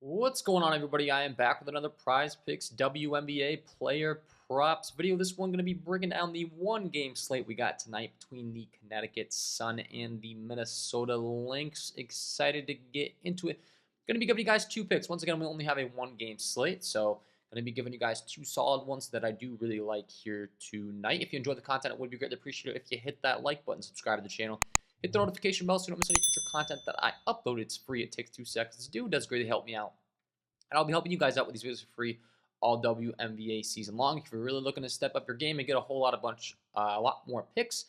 What's going on, everybody? I am back with another Prizepicks WNBA player props video. This one going to be breaking down the one-game slate we got tonight between the Connecticut Sun and the Minnesota Lynx. Excited to get into it. Going to be giving you guys two picks. Once again, we only have a one-game slate, so going to be giving you guys two solid ones that I do really like here tonight. If you enjoyed the content, it would be greatly appreciated if you hit that like button, subscribe to the channel. Hit the notification bell so you don't miss any future content that I upload. It's free. It takes 2 seconds to do. It does greatly help me out. And I'll be helping you guys out with these videos for free all WNBA season long. If you're really looking to step up your game and get a lot more picks,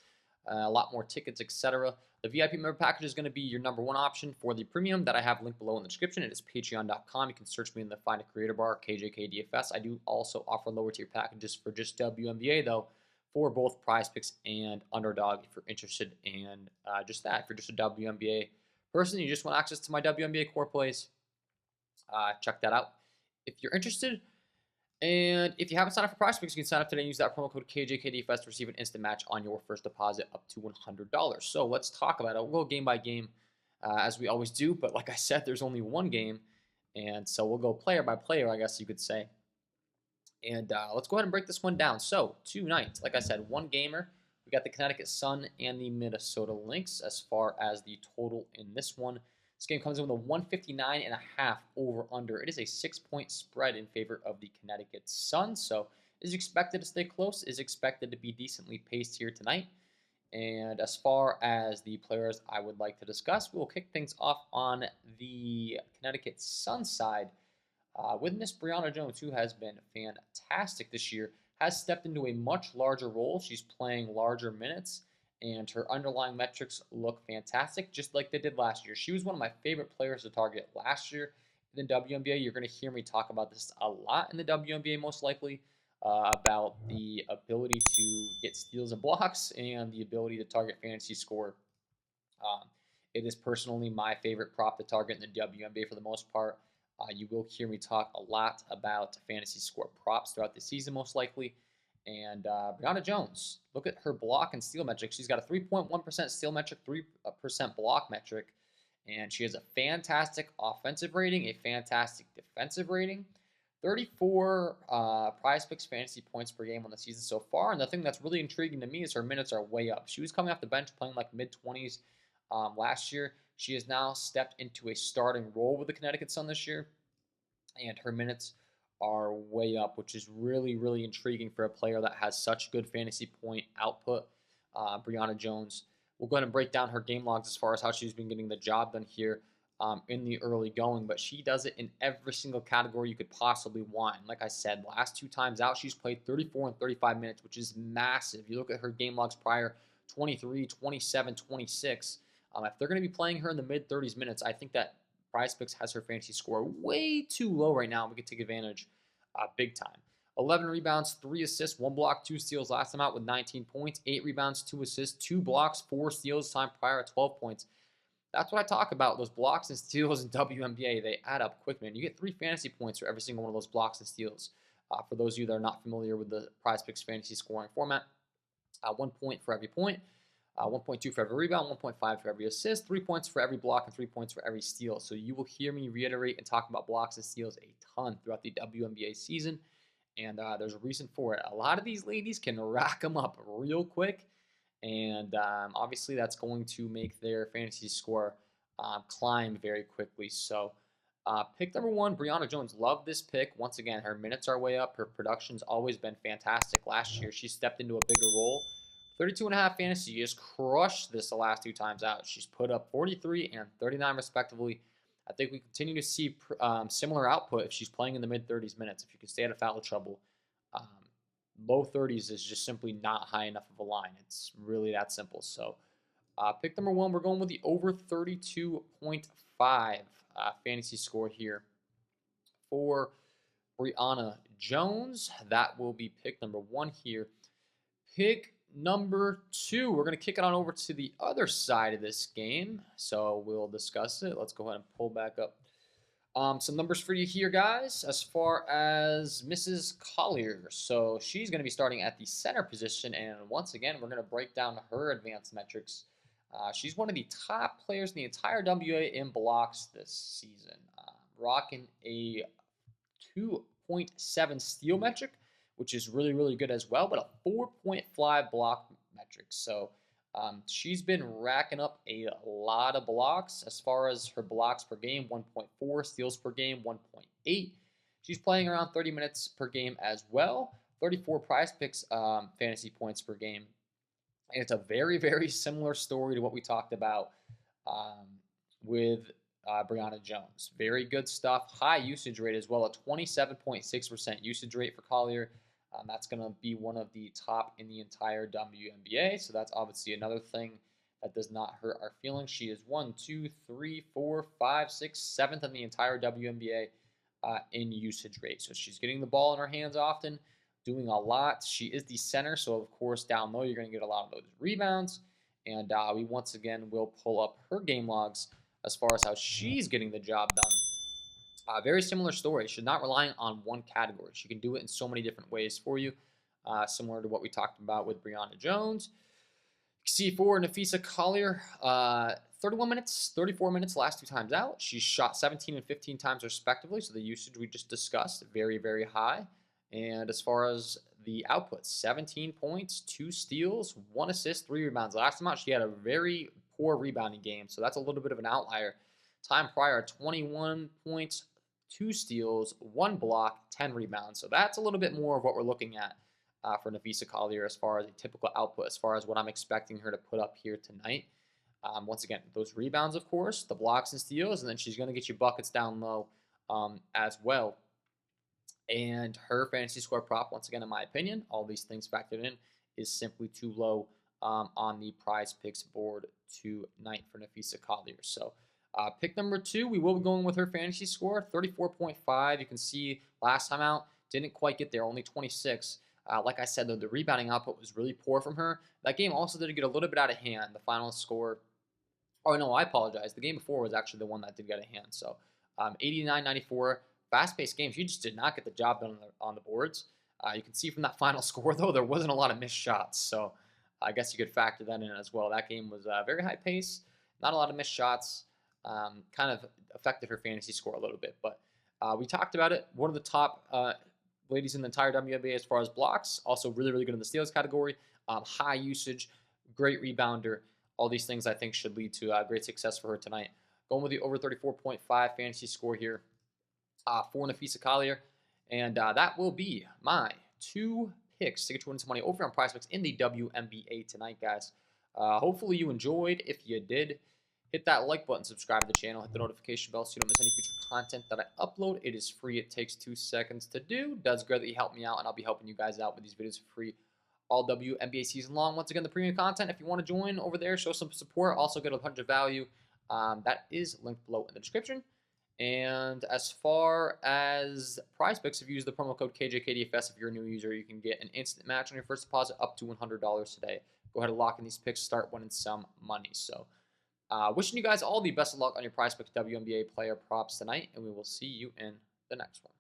a lot more tickets, etc., the VIP member package is going to be your #1 option for the premium that I have linked below in the description. It is patreon.com. You can search me in the Find a Creator bar, KJK DFS. I do also offer lower tier packages for just WNBA, though, for both Prizepicks and Underdog if you're interested in just that. If you're just a WNBA person, you just want access to my WNBA core plays, check that out if you're interested. And if you haven't signed up for Prizepicks, you can sign up today and use that promo code KJKDFS to receive an instant match on your first deposit up to $100. So let's talk about it. We'll go game by game as we always do. But like I said, there's only one game. And so we'll go player by player, I guess you could say. And let's go ahead and break this one down. So tonight, like I said, one gamer. We got the Connecticut Sun and the Minnesota Lynx as far as the total in this one. This game comes in with a 159.5 over/under. It is a 6-point spread in favor of the Connecticut Sun, so is expected to stay close, is expected to be decently paced here tonight. And as far as the players I would like to discuss, we'll kick things off on the Connecticut Sun side with Miss Brianna Jones, who has been fantastic this year, has stepped into a much larger role. She's playing larger minutes, and her underlying metrics look fantastic, just like they did last year. She was one of my favorite players to target last year in the WNBA. You're going to hear me talk about this a lot in the WNBA, most likely, about the ability to get steals and blocks and the ability to target fantasy score. Um, it is personally my favorite prop to target in the WNBA for the most part. You will hear me talk a lot about fantasy score props throughout the season, most likely. And Brianna Jones, look at her block and steal metric. She's got a 3.1% steal metric, 3% block metric, and she has a fantastic offensive rating, a fantastic defensive rating, 34 Prizepicks fantasy points per game on the season so far. And the thing that's really intriguing to me is her minutes are way up. She was coming off the bench playing like mid-20s last year. She has now stepped into a starting role with the Connecticut Sun this year, and her minutes are way up, which is really, really intriguing for a player that has such good fantasy point output. Brianna Jones. We'll go ahead and break down her game logs as far as how she's been getting the job done here in the early going, but she does it in every single category you could possibly want. And like I said, last 2 times out, she's played 34 and 35 minutes, which is massive. You look at her game logs prior, 23, 27, 26. If they're going to be playing her in the mid-30s minutes, I think that Prizepicks has her fantasy score way too low right now. We could take advantage big time. 11 rebounds, 3 assists, 1 block, 2 steals last time out with 19 points. 8 rebounds, 2 assists, 2 blocks, 4 steals time prior at 12 points. That's what I talk about, those blocks and steals in WNBA. They add up quick, man. You get 3 fantasy points for every single one of those blocks and steals. For those of you that are not familiar with the Prizepicks fantasy scoring format, 1 point for every point. 1.2 for every rebound, 1.5 for every assist, 3 points for every block, and 3 points for every steal. So you will hear me reiterate and talk about blocks and steals a ton throughout the WNBA season, and there's a reason for it. A lot of these ladies can rack them up real quick, and obviously that's going to make their fantasy score climb very quickly. So pick #1, Brianna Jones. Love this pick. Once again, her minutes are way up. Her production's always been fantastic. Last year, she stepped into a bigger role. 32.5 fantasy. She just crushed this the last 2 times out. She's put up 43 and 39 respectively. I think we continue to see similar output if she's playing in the mid-30s minutes. If you can stay out of foul trouble, low 30s is just simply not high enough of a line. It's really that simple. So pick #1, we're going with the over 32.5 fantasy score here for Brianna Jones. That will be pick #1 here. Pick #2, we're going to kick it on over to the other side of this game, so we'll discuss it. Let's go ahead and pull back up some numbers for you here, guys, as far as Mrs. Collier. So she's going to be starting at the center position, and once again, we're going to break down her advanced metrics. She's one of the top players in the entire WA in blocks this season. rocking a 2.7 steal metric, which is really, really good as well, but a 4.5 block metric. So she's been racking up a lot of blocks as far as her blocks per game, 1.4, steals per game, 1.8. She's playing around 30 minutes per game as well, 34 Prizepicks fantasy points per game. And it's a very, very similar story to what we talked about with Brianna Jones. Very good stuff. High usage rate as well, a 27.6% usage rate for Collier. That's going to be one of the top in the entire WNBA. So that's obviously another thing that does not hurt our feelings. She is 1, 2, 3, 4, 5, 6, 7th in the entire WNBA in usage rate. So she's getting the ball in her hands often, doing a lot. She is the center, so of course down low you're going to get a lot of those rebounds. And we once again will pull up her game logs as far as how she's getting the job done. Very similar story. She's not relying on one category. She can do it in so many different ways for you, similar to what we talked about with Brianna Jones. You can see for Napheesa Collier, 31 minutes, 34 minutes last 2 times out. She shot 17 and 15 times respectively, so the usage we just discussed, very, very high. And as far as the output, 17 points, 2 steals, 1 assist, 3 rebounds. Last time out, she had a very poor rebounding game, so that's a little bit of an outlier. Time prior, 21 points, 2 steals, 1 block, 10 rebounds. So that's a little bit more of what we're looking at for Napheesa Collier as far as a typical output, as far as what I'm expecting her to put up here tonight. Once again, those rebounds, of course, the blocks and steals, and then she's going to get you buckets down low as well. And her fantasy score prop, once again, in my opinion, all these things factored in, is simply too low on the Prizepicks board tonight for Napheesa Collier. So pick number 2, we will be going with her fantasy score, 34.5. You can see last time out, didn't quite get there, only 26. Like I said, though, the rebounding output was really poor from her. That game also did get a little bit out of hand. The final score, oh no, I apologize. The game before was actually the one that did get out of hand. So 89-94, fast-paced game. She just did not get the job done on the boards. You can see from that final score, though, there wasn't a lot of missed shots. So I guess you could factor that in as well. That game was very high pace, not a lot of missed shots. Kind of affected her fantasy score a little bit. But we talked about it. One of the top ladies in the entire WNBA as far as blocks. Also really, really good in the steals category. High usage, great rebounder. All these things I think should lead to great success for her tonight. Going with the over 34.5 fantasy score here for Napheesa Collier. And that will be my 2 picks to get you into money over on Prizepicks in the WNBA tonight, guys. Hopefully you enjoyed. If you did, hit that like button, subscribe to the channel, hit the notification bell so you don't miss any future content that I upload. It is free. It takes 2 seconds to do. Does greatly help me out, and I'll be helping you guys out with these videos for free all WNBA season long. Once again, the premium content, if you want to join over there, show some support, also get a bunch of value. That is linked below in the description. And as far as Prizepicks, if you use the promo code KJK DFS, if you're a new user, you can get an instant match on your first deposit up to $100 today. Go ahead and lock in these picks, start winning some money. So wishing you guys all the best of luck on your Prizepicks WNBA player props tonight, and we will see you in the next one.